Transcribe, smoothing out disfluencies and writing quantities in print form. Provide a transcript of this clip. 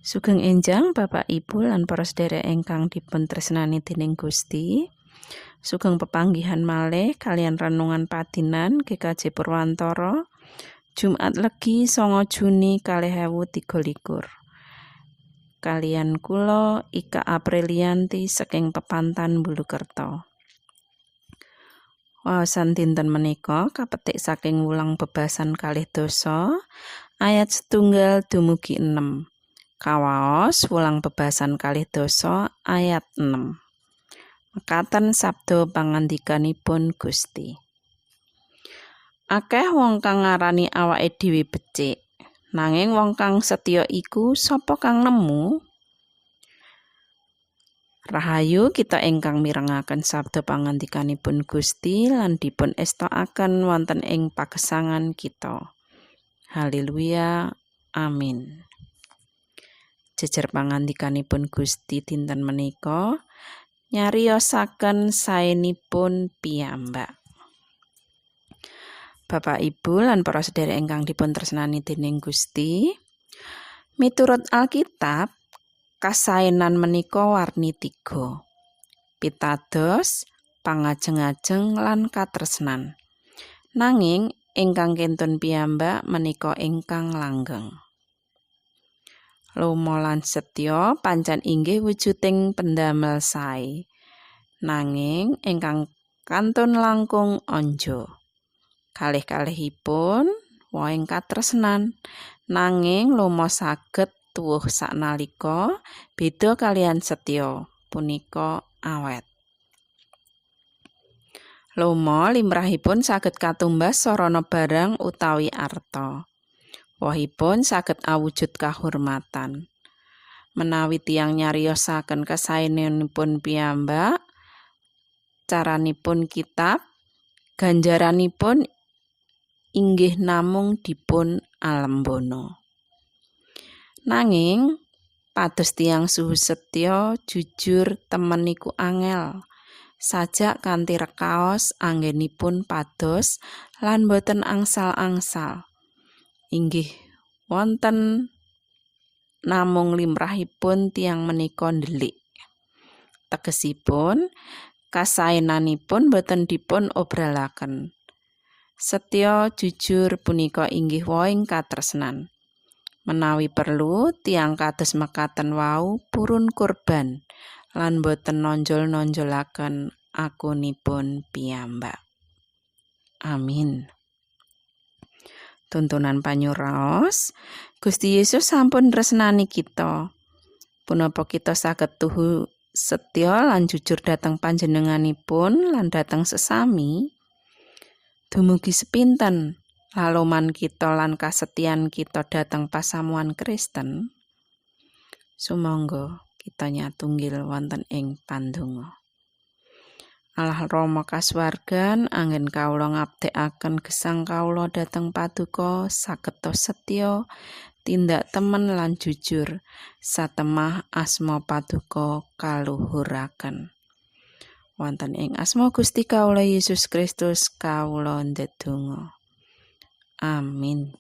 Sugeng enjang Bapak Ibu lan para sedherek ingkang dipun tresnani dening Gusti. Sugeng pepanggihan malih kalian renungan padinan GKJ Purwantara Jumat Legi 9 Juni 2023. Kalian kula Ika Aprilianti saking Pepantan Bulukerto. Wawasan dinten menika kapetik saking wulang bebasan 2 ayat 1 dumugi 6. Kawaos wulang bebasan 2 ayat 6. Mekaten sabda pangandikanipun Gusti. Akeh wong kang ngarani awake dhewe becik, nanging wong kang setya iku sapa kang nemu? Rahayu kita ingkang mirengaken sabda pangandikanipun Gusti lan dipun estokaken wonten ing pagesangan kita. Haleluya. Amin. Jejer pangandikanipun Gusti dinten menika nyariosaken saenipun piyambak. Bapak Ibu lan para sedherek ingkang dipun tresnani dening Gusti, miturut Alkitab, kasaenan menika warni 3. Pitados, pangajeng-ajeng lan katresnan. Nanging ingkang kentun piyambak menika ingkang langgeng. Lomo lan setya pancen inggih wujuding pendamel sae. Nanging ingkang kantun langkung anja. Kalih-kalihipun wohing katresnan. Nanging lomo saged tuwuh saknalika beda kalian setya punika awet. Lomo limrahipun saged katumbas sarana barang utawi arta. Wohipun saged awujud kahormatan. Menawi tiyang nyariosaken kasaenanipun piyambak, caranipun kitab, ganjaranipun inggih namung dipun alembana. Nanging pados tiyang suhu setya jujur temen niku angel. Sajak kanthi rekaos anggenipun pados lan boten angsal-angsal. Inggih wonten namung limrahipun tiyang menika ndelik. Tegesipun kasaenanipun boten dipun obralaken. Setya jujur punika inggih wohing katresnan. Menawi perlu tiyang kados mekaten wau purun kurban lan boten nonjol-nonjolaken akunipun piyambak. Amin. Tuntunan panyuraos, Gusti Yesus sampun tresnani kita. Punapa kita saged tuhu setya lan jujur dhateng panjenenganipun lan dhateng sesami? Dumugi sepinten laloman kita lan kasetyan kita dhateng pasamuan Kristen? Sumangga kita nyatunggil wonten ing pandonga. Allah Rama kasuwargan anggen kawula ngabdekaken gesang kawula dhateng paduka sageta setya tindak temen lan jujur satemah asma paduka kaluhuraken. Wonten ing asma Gusti kawula Yesus Kristus kawula ndedonga. Amin.